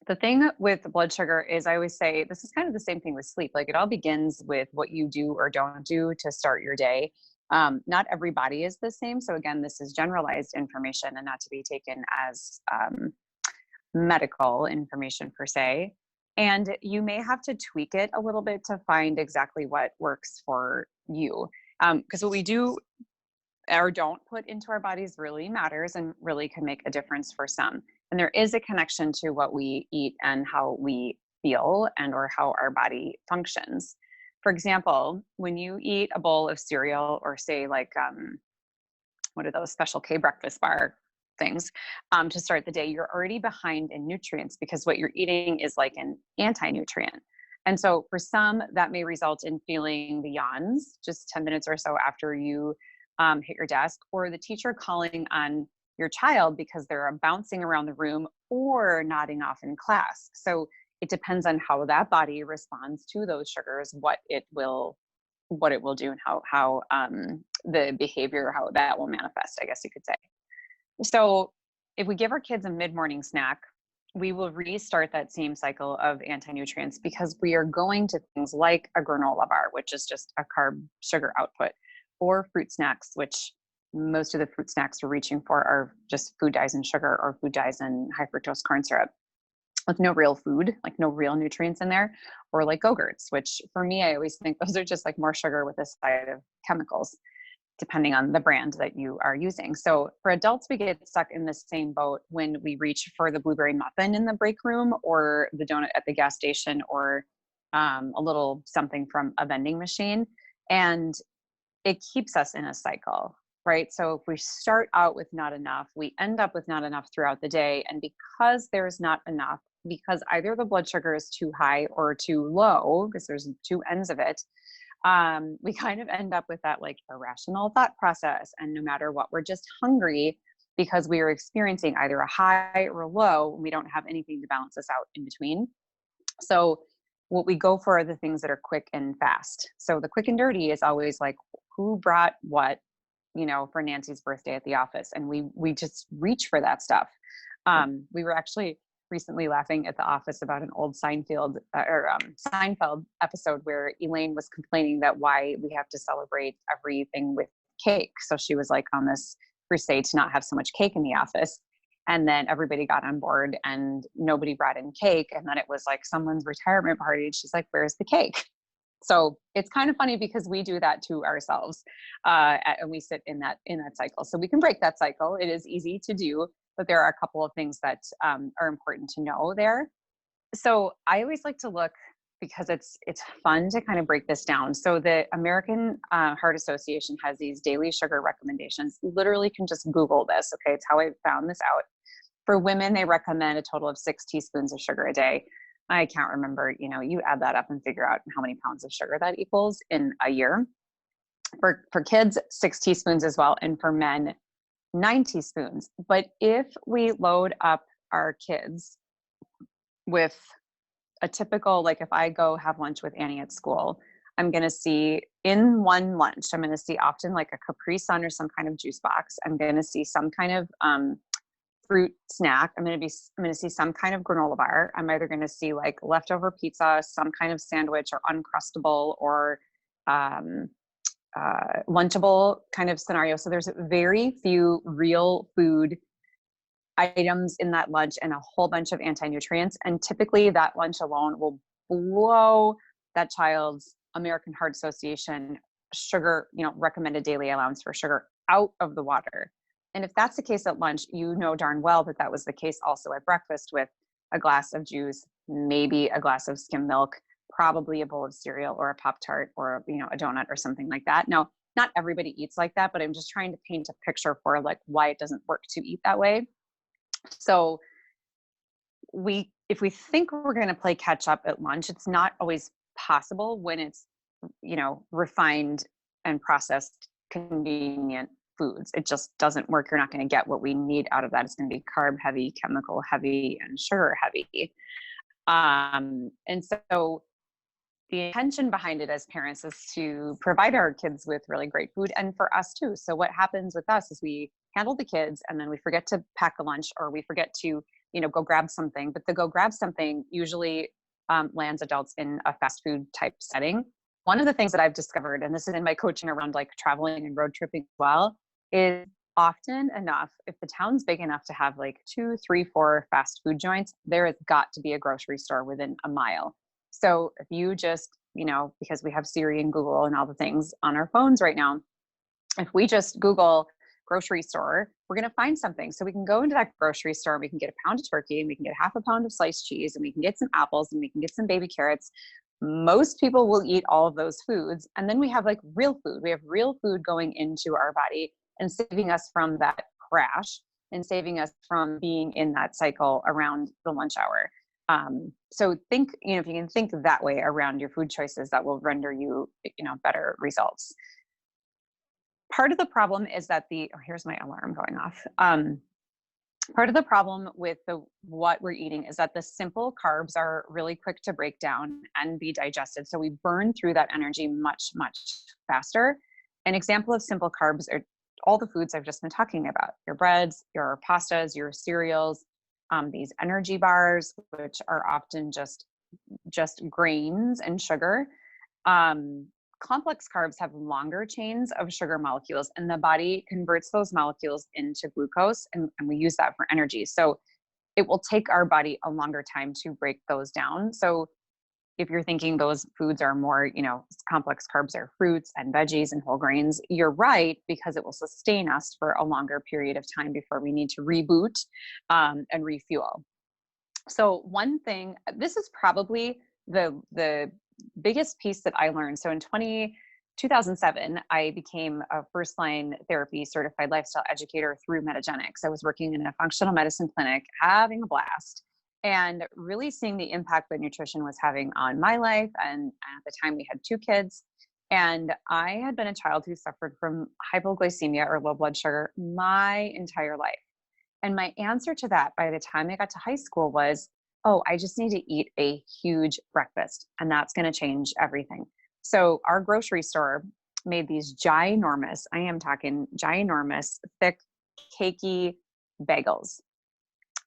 The thing with blood sugar is I always say this is kind of the same thing with sleep. Like it all begins with what you do or don't do to start your day. Not every body is the same. So again, this is generalized information and not to be taken as medical information per se. And you may have to tweak it a little bit to find exactly what works for you. Because what we do or don't put into our bodies really matters and really can make a difference for some. And there is a connection to what we eat and how we feel and or how our body functions. For example, when you eat a bowl of cereal or say like what are those Special K breakfast bar things to start the day, you're already behind in nutrients because what you're eating is like an anti-nutrient. And so for some, that may result in feeling the yawns just 10 minutes or so after you hit your desk, or the teacher calling on your child because they're bouncing around the room or nodding off in class. So it depends on how that body responds to those sugars, what it will do, and how the behavior, how that will manifest, I guess you could say. So if we give our kids a mid-morning snack, we will restart that same cycle of anti-nutrients because we are going to things like a granola bar, which is just a carb sugar output, or fruit snacks, which most of the fruit snacks we're reaching for are just food dyes and sugar or food dyes and high fructose corn syrup with no real food, like no real nutrients in there, or like Go-Gurts, which for me, I always think those are just like more sugar with a side of chemicals, depending on the brand that you are using. So for adults, we get stuck in the same boat when we reach for the blueberry muffin in the break room or the donut at the gas station or a little something from a vending machine. And it keeps us in a cycle, right? So if we start out with not enough, we end up with not enough throughout the day. And because there's not enough, because either the blood sugar is too high or too low, because there's two ends of it, we kind of end up with that like irrational thought process. And no matter what, we're just hungry because we are experiencing either a high or a low, and we don't have anything to balance us out in between. So what we go for are the things that are quick and fast. So the quick and dirty is always like, who brought what, for Nancy's birthday at the office. And we just reach for that stuff. We were actually recently laughing at the office about an old Seinfeld episode where Elaine was complaining that why we have to celebrate everything with cake. So she was like on this crusade to not have so much cake in the office. And then everybody got on board and nobody brought in cake. And then it was like someone's retirement party. And she's like, where's the cake? So it's kind of funny because we do that to ourselves and we sit in that cycle. So we can break that cycle. It is easy to do, but there are a couple of things that are important to know there. So I always like to look, because it's fun to kind of break this down. So the American Heart Association has these daily sugar recommendations. You literally can just Google this. Okay, it's how I found this out. For women, they recommend a total of 6 teaspoons of sugar a day. I can't remember, you add that up and figure out how many pounds of sugar that equals in a year. For kids, 6 teaspoons as well. And for men, 9 teaspoons. But if we load up our kids with a typical, like if I go have lunch with Annie at school, I'm going to see in one lunch, I'm going to see often like a Capri Sun or some kind of juice box. I'm going to see some kind of fruit snack. I'm going to see some kind of granola bar. I'm either going to see like leftover pizza, some kind of sandwich or Uncrustable or Lunchable kind of scenario. So there's very few real food items in that lunch and a whole bunch of anti-nutrients. And typically that lunch alone will blow that child's American Heart Association sugar, recommended daily allowance for sugar out of the water. And if that's the case at lunch, you know darn well that that was the case also at breakfast with a glass of juice, maybe a glass of skim milk, probably a bowl of cereal or a Pop-Tart or, a donut or something like that. Now, not everybody eats like that, but I'm just trying to paint a picture for like why it doesn't work to eat that way. So if we think we're going to play catch up at lunch, it's not always possible when it's, refined and processed, convenient foods. It just doesn't work. You're not going to get what we need out of that. It's going to be carb heavy, chemical heavy, and sugar heavy. And so the intention behind it as parents is to provide our kids with really great food and for us too. So what happens with us is we handle the kids and then we forget to pack a lunch or we forget to, go grab something, but the go grab something usually lands adults in a fast food type setting. One of the things that I've discovered, and this is in my coaching around like traveling and road tripping as well, is often enough, if the town's big enough to have like 2, 3, 4 fast food joints, there has got to be a grocery store within a mile. So if you just, because we have Siri and Google and all the things on our phones right now, if we just Google grocery store, we're going to find something. So we can go into that grocery store and we can get a pound of turkey and we can get half a pound of sliced cheese and we can get some apples and we can get some baby carrots. Most people will eat all of those foods. And then we have like real food. We have real food going into our body and saving us from that crash and saving us from being in that cycle around the lunch hour. So think, if you can think that way around your food choices, that will render you, better results. Part of the problem is that here's my alarm going off. Part of the problem with what we're eating is that the simple carbs are really quick to break down and be digested. So we burn through that energy much, much faster. An example of simple carbs are all the foods I've just been talking about: your breads, your pastas, your cereals, these energy bars, which are often just grains and sugar. Complex carbs have longer chains of sugar molecules, and the body converts those molecules into glucose, and we use that for energy. So it will take our body a longer time to break those down. So if you're thinking those foods are more, complex carbs are fruits and veggies and whole grains, you're right, because it will sustain us for a longer period of time before we need to reboot and refuel. So one thing, this is probably the biggest piece that I learned. So in 2007, I became a first-line therapy certified lifestyle educator through Metagenics. I was working in a functional medicine clinic, having a blast, and really seeing the impact that nutrition was having on my life. And at the time, we had 2 kids. And I had been a child who suffered from hypoglycemia or low blood sugar my entire life. And my answer to that by the time I got to high school was, oh, I just need to eat a huge breakfast, and that's going to change everything. So our grocery store made these ginormous, I am talking ginormous, thick, cakey bagels.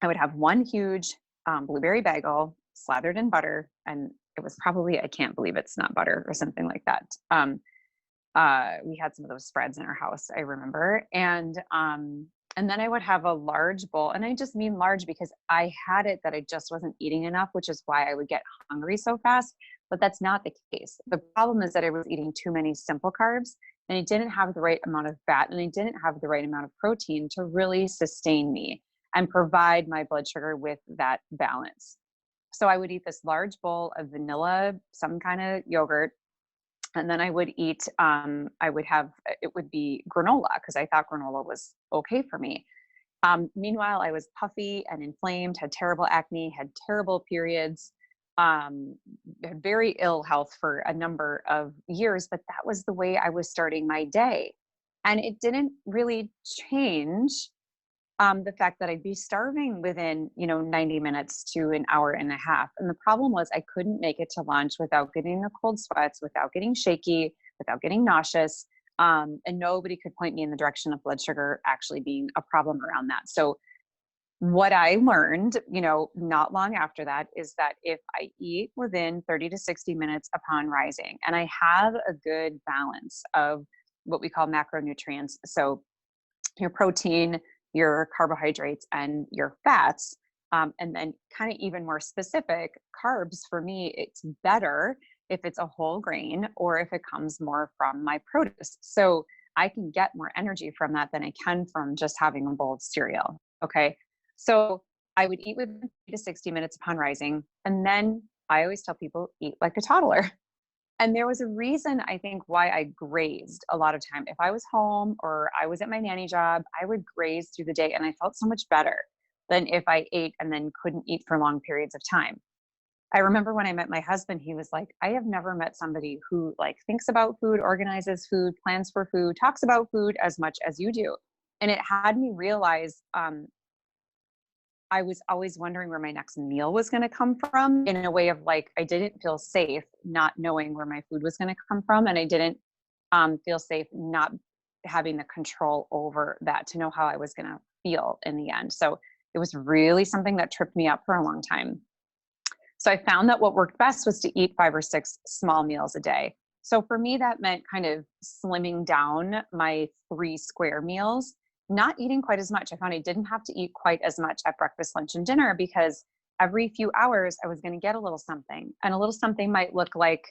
I would have one huge blueberry bagel slathered in butter, and it was probably, I can't believe it's not butter or something like that. We had some of those spreads in our house, I remember. And then I would have a large bowl, and I just mean large because I had it that I just wasn't eating enough, which is why I would get hungry so fast. But that's not the case. The problem is that I was eating too many simple carbs, and I didn't have the right amount of fat, and I didn't have the right amount of protein to really sustain me and provide my blood sugar with that balance. So I would eat this large bowl of vanilla, some kind of yogurt. And then I would eat, it would be granola, because I thought granola was okay for me. Meanwhile, I was puffy and inflamed, had terrible acne, had terrible periods, had very ill health for a number of years, but that was the way I was starting my day. And it didn't really change the fact that I'd be starving within, 90 minutes to an hour and a half. And the problem was I couldn't make it to lunch without getting the cold sweats, without getting shaky, without getting nauseous. And nobody could point me in the direction of blood sugar actually being a problem around that. So what I learned, not long after that, is that if I eat within 30 to 60 minutes upon rising, and I have a good balance of what we call macronutrients, so your protein, your carbohydrates, and your fats, and then kind of even more specific, carbs, for me, it's better if it's a whole grain or if it comes more from my produce. So I can get more energy from that than I can from just having a bowl of cereal. Okay. So I would eat within 30 to 60 minutes upon rising. And then I always tell people, eat like a toddler. And there was a reason, I think, why I grazed a lot of time. If I was home or I was at my nanny job, I would graze through the day, and I felt so much better than if I ate and then couldn't eat for long periods of time. I remember when I met my husband, he was like, I have never met somebody who thinks about food, organizes food, plans for food, talks about food as much as you do. And it had me realize I was always wondering where my next meal was going to come from, in a way of I didn't feel safe not knowing where my food was going to come from. And I didn't feel safe not having the control over that, to know how I was going to feel in the end. So It was really something that tripped me up for a long time. So I found that what worked best was to eat 5 or 6 small meals a day. So for me, that meant kind of slimming down my 3 square meals, not eating quite as much. I found I didn't have to eat quite as much at breakfast, lunch, and dinner because every few hours I was going to get a little something. And a little something might look like,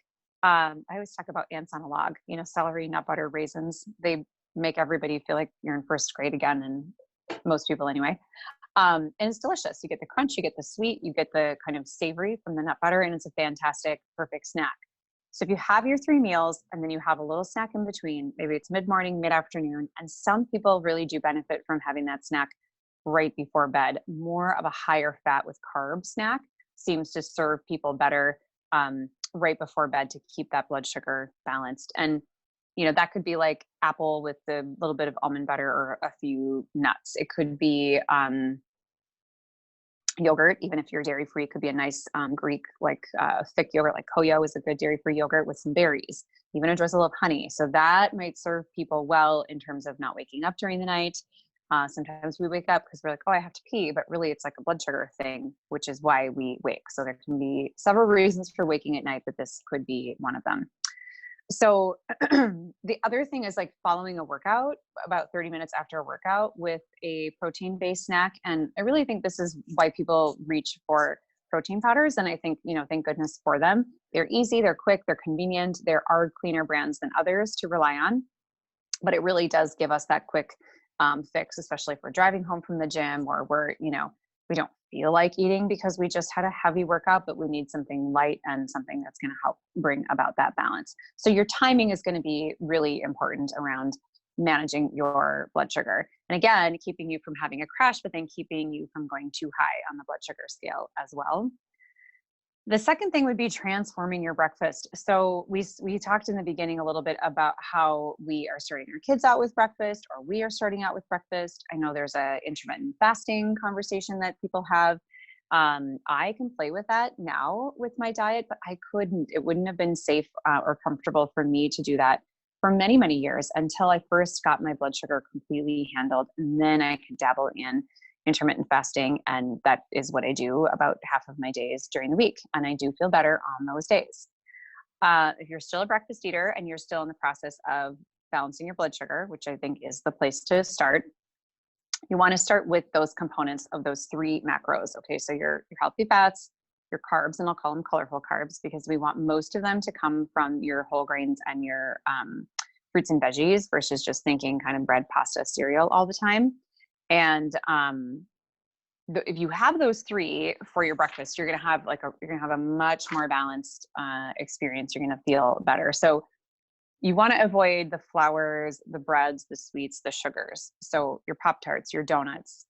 I always talk about ants on a log, celery, nut butter, raisins. They make everybody feel like you're in first grade again, and most people anyway. And it's delicious. You get the crunch, you get the sweet, you get the kind of savory from the nut butter, and it's a fantastic, perfect snack. So if you have your 3 meals and then you have a little snack in between, maybe it's mid-morning, mid-afternoon, and some people really do benefit from having that snack right before bed. More of a higher fat with carb snack seems to serve people better right before bed to keep that blood sugar balanced. And that could be like apple with a little bit of almond butter or a few nuts. It could be yogurt, even if you're dairy free. Could be a nice Greek, like thick yogurt, like Koyo is a good dairy free yogurt with some berries, even a drizzle of honey. So that might serve people well in terms of not waking up during the night. Sometimes we wake up because we're like, oh, I have to pee, but really it's like a blood sugar thing, which is why we wake. So there can be several reasons for waking at night, but this could be one of them. So the other thing is like following a workout about 30 minutes after a workout with a protein-based snack. And I really think this is why people reach for protein powders. And I think, thank goodness for them. They're easy, they're quick, they're convenient. There are cleaner brands than others to rely on, but it really does give us that quick fix, especially if we're driving home from the gym or we're, we don't feel like eating because we just had a heavy workout, but we need something light and something that's going to help bring about that balance. So your timing is going to be really important around managing your blood sugar. And again, keeping you from having a crash, but then keeping you from going too high on the blood sugar scale as well. The second thing would be transforming your breakfast. So we talked in the beginning a little bit about how we are starting our kids out with breakfast, or we are starting out with breakfast. I know there's a intermittent fasting conversation that people have. I can play with that now with my diet, but I couldn't. It wouldn't have been safe or comfortable for me to do that for many, many years until I first got my blood sugar completely handled. And then I could dabble in intermittent fasting. And that is what I do about half of my days during the week. And I do feel better on those days. If you're still a breakfast eater and you're still in the process of balancing your blood sugar, which I think is the place to start, you want to start with those components of those 3 macros. Okay, so your healthy fats, your carbs, and I'll call them colorful carbs because we want most of them to come from your whole grains and your fruits and veggies versus just thinking kind of bread, pasta, cereal all the time. And if you have those 3 for your breakfast, you're gonna have a much more balanced experience. You're gonna feel better. So you want to avoid the flours, the breads, the sweets, the sugars. So your Pop-Tarts, your donuts.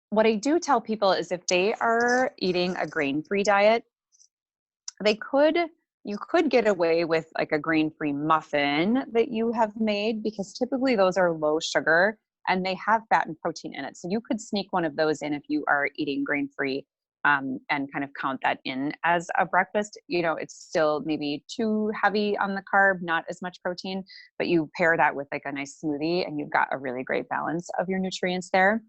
What I do tell people is if they are eating a grain-free diet, you could get away with like a grain-free muffin that you have made because typically those are low sugar and they have fat and protein in it. So you could sneak one of those in if you are eating grain-free and kind of count that in as a breakfast. It's still maybe too heavy on the carb, not as much protein, but you pair that with like a nice smoothie and you've got a really great balance of your nutrients there.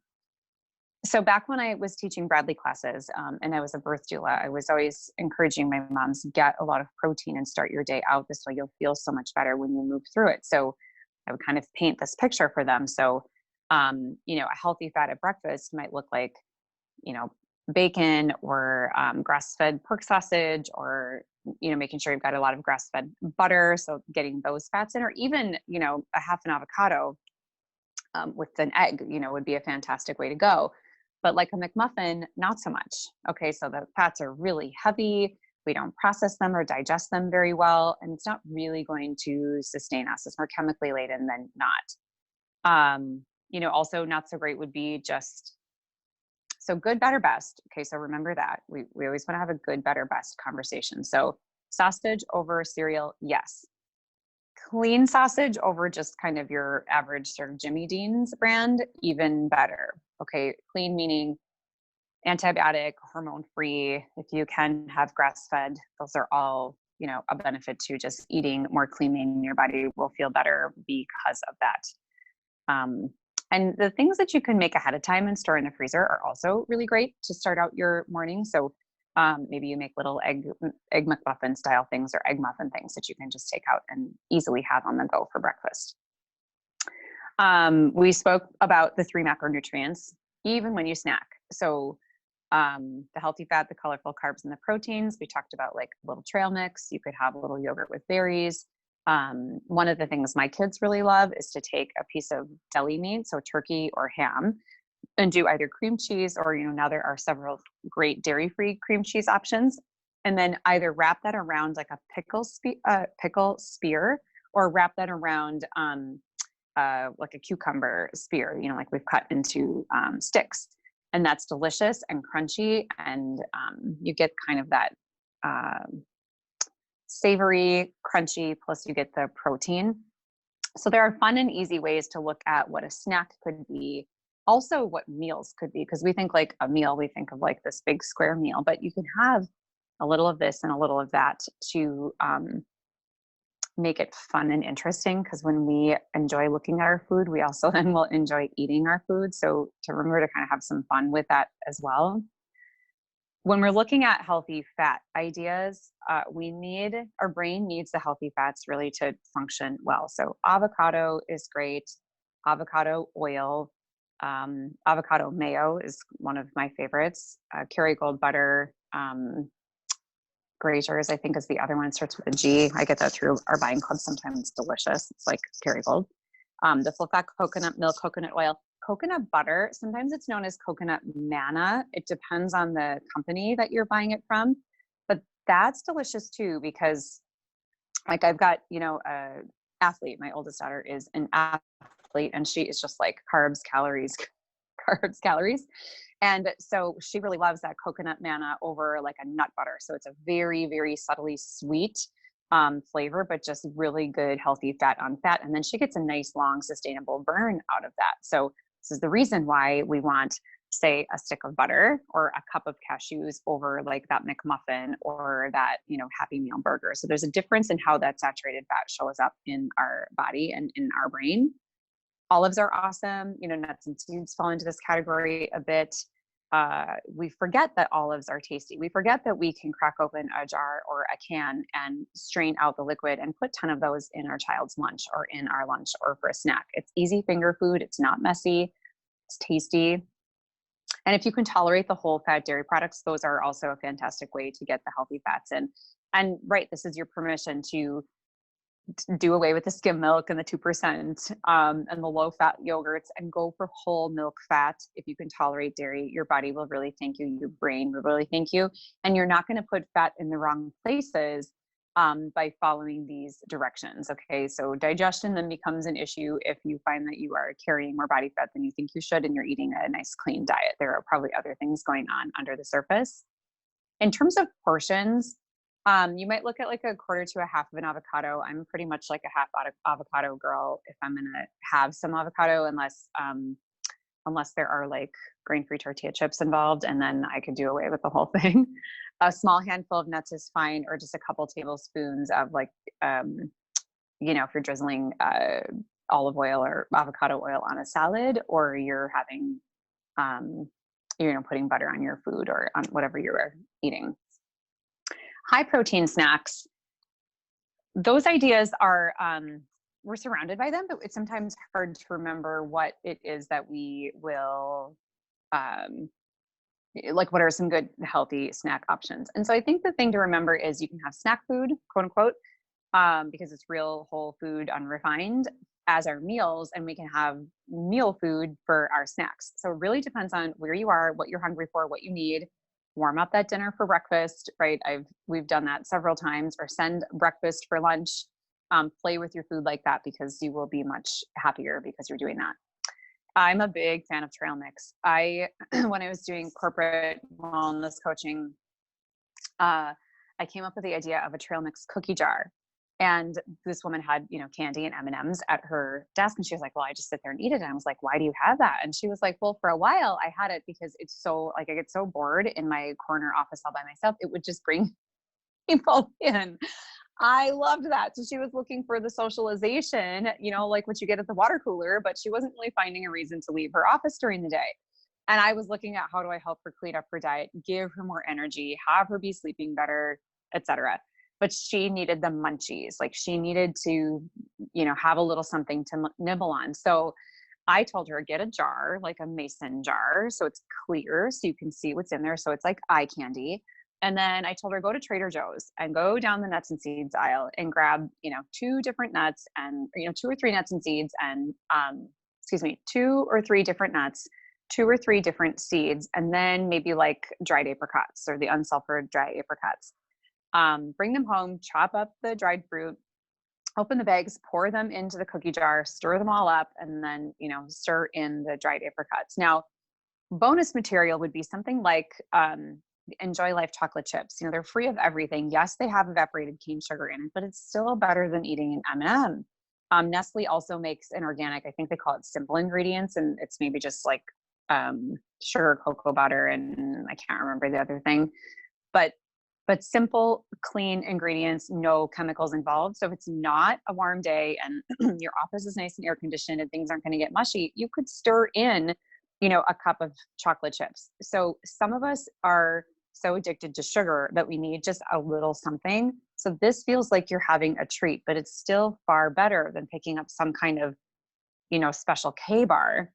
So back when I was teaching Bradley classes and I was a birth doula, I was always encouraging my moms to get a lot of protein and start your day out this way. You'll feel so much better when you move through it. So I would kind of paint this picture for them. So a healthy fat at breakfast might look like, bacon or grass-fed pork sausage, or, making sure you've got a lot of grass-fed butter. So getting those fats in, or even, a half an avocado with an egg, would be a fantastic way to go. But like a McMuffin, not so much. Okay, so the fats are really heavy. We don't process them or digest them very well. And it's not really going to sustain us. It's more chemically laden than not. Also not so great would be so good, better, best. Okay, so remember that. We always want to have a good, better, best conversation. So sausage over cereal, yes. Clean sausage over just kind of your average sort of Jimmy Dean's brand, even better. Okay, clean meaning antibiotic, hormone-free. If you can have grass-fed, those are all, a benefit to just eating more clean, meaning your body will feel better because of that. And the things that you can make ahead of time and store in the freezer are also really great to start out your morning. So maybe you make little egg McMuffin style things or egg muffin things that you can just take out and easily have on the go for breakfast. We spoke about the 3 macronutrients, even when you snack. So the healthy fat, the colorful carbs, and the proteins. We talked about like a little trail mix. You could have a little yogurt with berries. One of the things my kids really love is to take a piece of deli meat, so turkey or ham, and do either cream cheese or, now there are several great dairy-free cream cheese options. And then either wrap that around like a pickle spear, or wrap that around like a cucumber spear, like we've cut into sticks. And that's delicious and crunchy. And you get kind of that savory, crunchy, plus you get the protein. So there are fun and easy ways to look at what a snack could be. Also what meals could be, because we think like a meal, we think of like this big square meal, but you can have a little of this and a little of that to make it fun and interesting. Because when we enjoy looking at our food, we also then will enjoy eating our food. So to remember to kind of have some fun with that as well. When we're looking at healthy fat ideas, our brain needs the healthy fats really to function well. So avocado is great. Avocado oil, avocado mayo is one of my favorites. Kerrygold butter, Grazers, I think is the other one. It starts with a G. I get that through our buying club. Sometimes it's delicious. It's like Kerrygold. The full fat coconut milk, coconut oil, coconut butter. Sometimes it's known as coconut manna. It depends on the company that you're buying it from, but that's delicious too, because like I've got, a athlete. My oldest daughter is an athlete and she is just like carbs, calories, carbs, calories. And so she really loves that coconut manna over like a nut butter. So it's a very, very subtly sweet flavor, but just really good, healthy fat on fat. And then she gets a nice, long, sustainable burn out of that. So this is the reason why we want, say, a stick of butter or a cup of cashews over like that McMuffin or that, Happy Meal burger. So there's a difference in how that saturated fat shows up in our body and in our brain. Olives are awesome. Nuts and seeds fall into this category a bit. We forget that olives are tasty. We forget that we can crack open a jar or a can and strain out the liquid and put 10 of those in our child's lunch or in our lunch or for a snack. It's easy finger food. It's not messy. It's tasty. And if you can tolerate the whole fat dairy products, those are also a fantastic way to get the healthy fats in. And right, this is your permission to do away with the skim milk and the 2% and the low fat yogurts and go for whole milk fat. If you can tolerate dairy, your body will really thank you. Your brain will really thank you. And you're not going to put fat in the wrong places by following these directions. Okay. So digestion then becomes an issue if you find that you are carrying more body fat than you think you should, and you're eating a nice clean diet. There are probably other things going on under the surface. In terms of portions, you might look at like a quarter to a half of an avocado. I'm pretty much like a half avocado girl if I'm going to have some avocado, unless there are like grain-free tortilla chips involved, and then I could do away with the whole thing. A small handful of nuts is fine, or just a couple tablespoons of like, if you're drizzling olive oil or avocado oil on a salad, or you're having, putting butter on your food or on whatever you're eating. High protein snacks, those ideas are, we're surrounded by them, but it's sometimes hard to remember what it is that we will, like what are some good healthy snack options. And so I think the thing to remember is you can have snack food, quote unquote, because it's real whole food, unrefined, as our meals, and we can have meal food for our snacks. So it really depends on where you are, what you're hungry for, what you need. Warm up that dinner for breakfast, right? We've done that several times, or send breakfast for lunch. Play with your food like that, because you will be much happier because you're doing that. I'm a big fan of trail mix. When I was doing corporate wellness coaching, I came up with the idea of a trail mix cookie jar. And this woman had, candy and M&Ms at her desk. And she was like, well, I just sit there and eat it. And I was like, why do you have that? And she was like, well, for a while I had it because it's so like, I get so bored in my corner office all by myself. It would just bring people in. I loved that. So she was looking for the socialization, like what you get at the water cooler, but she wasn't really finding a reason to leave her office during the day. And I was looking at how do I help her clean up her diet, give her more energy, have her be sleeping better, etc. But she needed the munchies. Like she needed to, have a little something to nibble on. So I told her, get a jar, like a mason jar. So it's clear so you can see what's in there. So it's like eye candy. And then I told her, go to Trader Joe's and go down the nuts and seeds aisle and grab, two different nuts and, two or three nuts and seeds and, two or three different nuts, two or three different seeds, and then maybe like dried apricots or the unsulfured dry apricots. Bring them home, chop up the dried fruit, open the bags, pour them into the cookie jar, stir them all up, and then, stir in the dried apricots. Now, bonus material would be something like Enjoy Life chocolate chips. They're free of everything. Yes, they have evaporated cane sugar in it, but it's still better than eating an M&M. Nestle also makes an organic, I think they call it simple ingredients, and it's maybe just like sugar, cocoa butter, and I can't remember the other thing. But simple, clean ingredients, no chemicals involved. So if it's not a warm day and your office is nice and air conditioned and things aren't going to get mushy, you could stir in, a cup of chocolate chips. So some of us are so addicted to sugar that we need just a little something. So this feels like you're having a treat, but it's still far better than picking up some kind of, special K-bar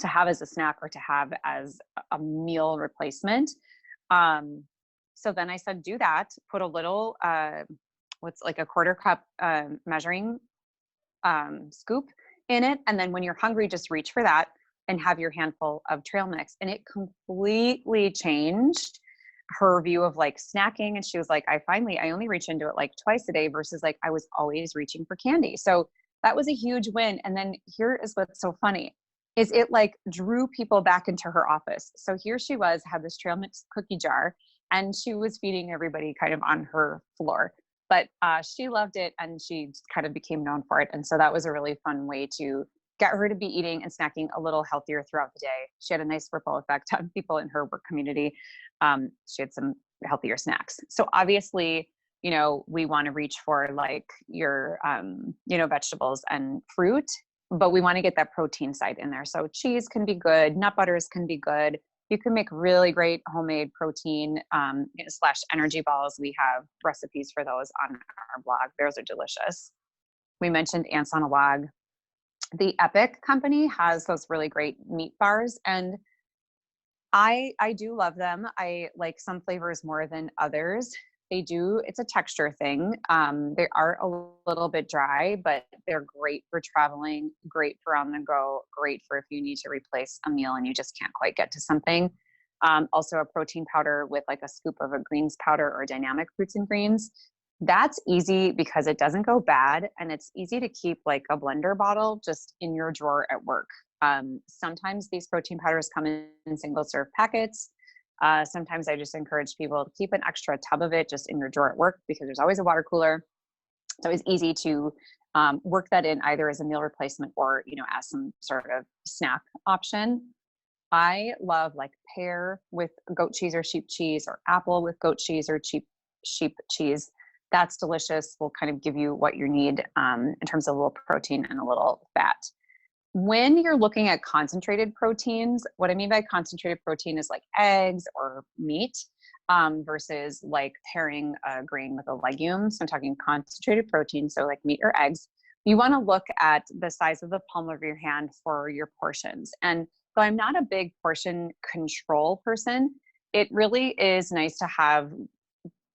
to have as a snack or to have as a meal replacement. So then I said, do that, put a little, what's like a quarter cup measuring scoop in it. And then when you're hungry, just reach for that and have your handful of trail mix. And it completely changed her view of like snacking. And she was like, I only reach into it like twice a day versus like I was always reaching for candy. So that was a huge win. And then here is what's so funny is it like drew people back into her office. So here she was, had this trail mix cookie jar, and she was feeding everybody kind of on her floor. But she loved it and she kind of became known for it. And so that was a really fun way to get her to be eating and snacking a little healthier throughout the day. She had a nice ripple effect on people in her work community. She had some healthier snacks. So obviously, we want to reach for like your, vegetables and fruit, but we want to get that protein side in there. So cheese can be good. Nut butters can be good. You can make really great homemade protein / energy balls. We have recipes for those on our blog. Those are delicious. We mentioned Ants on a Log. The Epic company has those really great meat bars, and I do love them. I like some flavors more than others. It's a texture thing. They are a little bit dry, but they're great for traveling, great for on the go, great for if you need to replace a meal and you just can't quite get to something. Also a protein powder with like a scoop of a greens powder or dynamic fruits and greens. That's easy because it doesn't go bad, and it's easy to keep like a blender bottle just in your drawer at work. Sometimes these protein powders come in single serve packets. Sometimes I just encourage people to keep an extra tub of it just in your drawer at work because there's always a water cooler. It's always easy to work that in either as a meal replacement or, as some sort of snack option. I love like pear with goat cheese or sheep cheese, or apple with goat cheese or sheep cheese. That's delicious. Will kind of give you what you need in terms of a little protein and a little fat. When you're looking at concentrated proteins, what I mean by concentrated protein is like eggs or meat versus like pairing a grain with a legume. So I'm talking concentrated protein, so like meat or eggs. You want to look at the size of the palm of your hand for your portions. And so I'm not a big portion control person. It really is nice to have,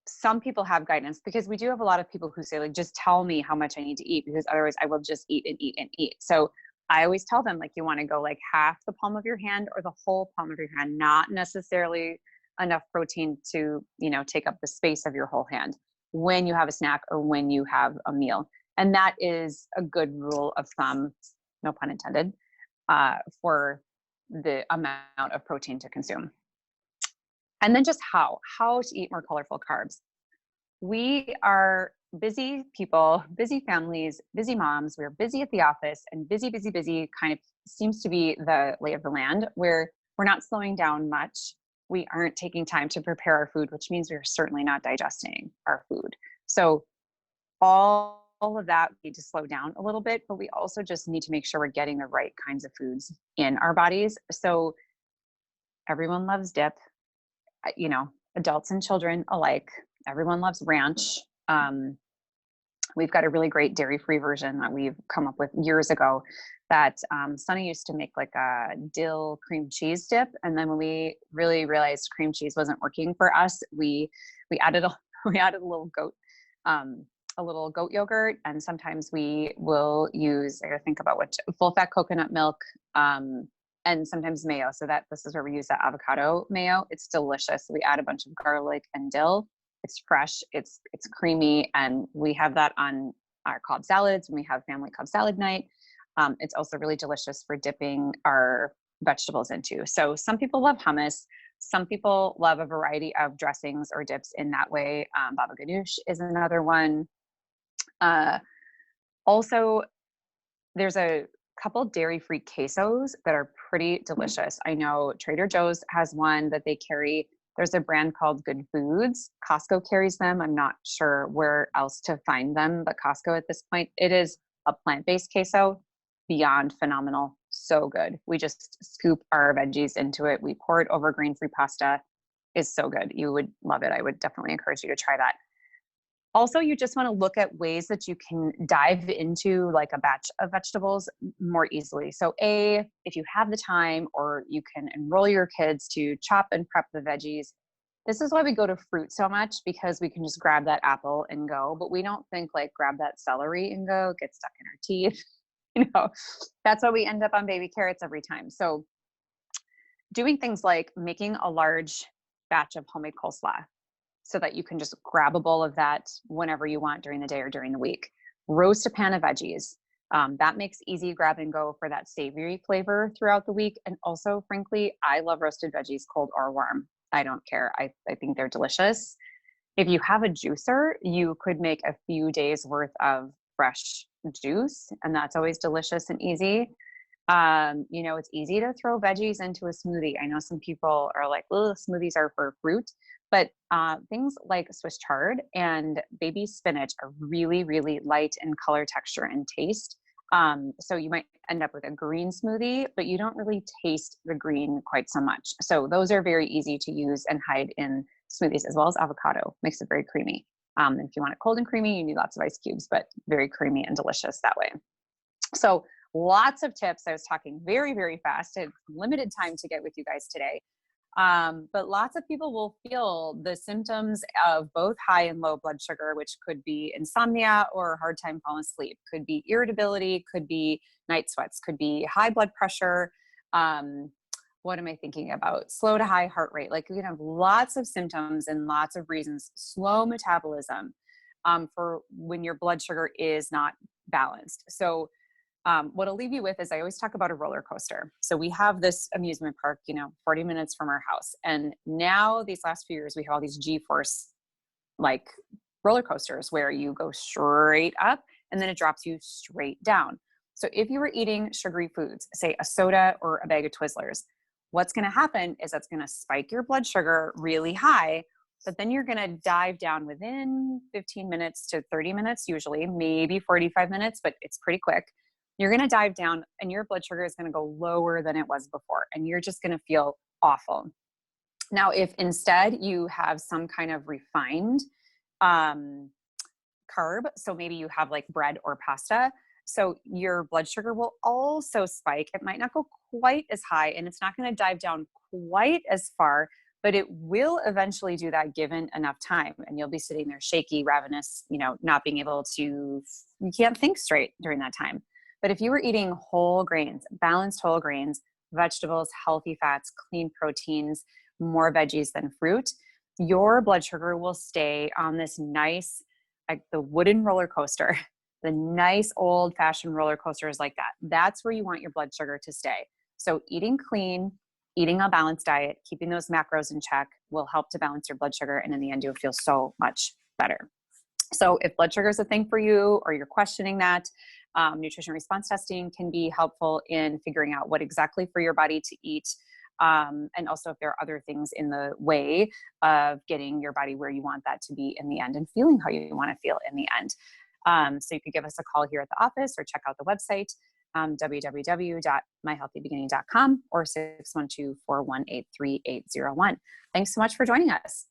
some people have guidance, because we do have a lot of people who say like, just tell me how much I need to eat, because otherwise I will just eat and eat and eat. So I always tell them like, you want to go like half the palm of your hand or the whole palm of your hand, not necessarily enough protein to, take up the space of your whole hand when you have a snack or when you have a meal. And that is a good rule of thumb, no pun intended, for the amount of protein to consume. And then just how to eat more colorful carbs. We are busy people, busy families, busy moms. We're busy at the office, and busy kind of seems to be the lay of the land, where we're not slowing down much. We aren't taking time to prepare our food, which means we're certainly not digesting our food. So all of that, we need to slow down a little bit, but we also just need to make sure we're getting the right kinds of foods in our bodies. So everyone loves dip, you know, adults and children alike. Everyone loves ranch. We've got a really great dairy-free version that we've come up with years ago that Sunny used to make like a dill cream cheese dip. And then when we really realized cream cheese wasn't working for us, we added we added a little goat yogurt, and sometimes we will use, I gotta think about which, full fat coconut milk, and sometimes mayo. So that this is where we use that avocado mayo. It's delicious. We add a bunch of garlic and dill. It's fresh, it's creamy, and we have that on our Cobb salads when we have family Cobb salad night. It's also really delicious for dipping our vegetables into. So some people love hummus. Some people love a variety of dressings or dips in that way. Baba ganoush is another one. Also, there's a couple dairy-free quesos that are pretty delicious. I know Trader Joe's has one that they carry. There's a brand called Good Foods. Costco carries them. I'm not sure where else to find them, but Costco at this point, it is a plant-based queso, beyond phenomenal. So good. We just scoop our veggies into it. We pour it over grain-free pasta. It's so good. You would love it. I would definitely encourage you to try that. Also, you just want to look at ways that you can dive into like a batch of vegetables more easily. So if you have the time, or you can enroll your kids to chop and prep the veggies. This is why we go to fruit so much, because we can just grab that apple and go, but we don't think like grab that celery and go, get stuck in our teeth. You know, that's why we end up on baby carrots every time. So doing things like making a large batch of homemade coleslaw, so that you can just grab a bowl of that whenever you want during the day or during the week. Roast a pan of veggies. That makes easy grab and go for that savory flavor throughout the week. And also, frankly, I love roasted veggies, cold or warm. I don't care. I think they're delicious. If you have a juicer, you could make a few days worth of fresh juice, and that's always delicious and easy. You know, it's easy to throw veggies into a smoothie. I know some people are like, "Oh, smoothies are for fruit," but things like Swiss chard and baby spinach are really, really light in color, texture, and taste. So you might end up with a green smoothie, but you don't really taste the green quite so much. So those are very easy to use and hide in smoothies, as well as avocado. Makes it very creamy. If you want it cold and creamy, you need lots of ice cubes, but very creamy and delicious that way. So lots of tips. I was talking very, very fast. I had limited time to get with you guys today. But lots of people will feel the symptoms of both high and low blood sugar, which could be insomnia or a hard time falling asleep, could be irritability, could be night sweats, could be high blood pressure. What am I thinking about? Slow to high heart rate. Like, we can have lots of symptoms and lots of reasons. Slow metabolism for when your blood sugar is not balanced. So what I'll leave you with is, I always talk about a roller coaster. So we have this amusement park, 40 minutes from our house. And now these last few years, we have all these G-force like roller coasters where you go straight up and then it drops you straight down. So if you were eating sugary foods, say a soda or a bag of Twizzlers, what's going to happen is that's going to spike your blood sugar really high, but then you're going to dive down within 15 minutes to 30 minutes, usually maybe 45 minutes, but it's pretty quick. You're going to dive down and your blood sugar is going to go lower than it was before. And you're just going to feel awful. Now, if instead you have some kind of refined carb, so maybe you have like bread or pasta, so your blood sugar will also spike. It might not go quite as high and it's not going to dive down quite as far, but it will eventually do that given enough time. And you'll be sitting there shaky, ravenous, not being able to, you can't think straight during that time. But if you were eating whole grains, balanced whole grains, vegetables, healthy fats, clean proteins, more veggies than fruit, your blood sugar will stay on this nice, like the wooden roller coaster, the nice old fashioned roller coasters like that. That's where you want your blood sugar to stay. So eating clean, eating a balanced diet, keeping those macros in check will help to balance your blood sugar. And in the end, you'll feel so much better. So if blood sugar is a thing for you, or you're questioning that, nutrition response testing can be helpful in figuring out what exactly for your body to eat. And also if there are other things in the way of getting your body where you want that to be in the end and feeling how you want to feel in the end. So you could give us a call here at the office or check out the website, www.myhealthybeginning.com or 612-418-3801. Thanks so much for joining us.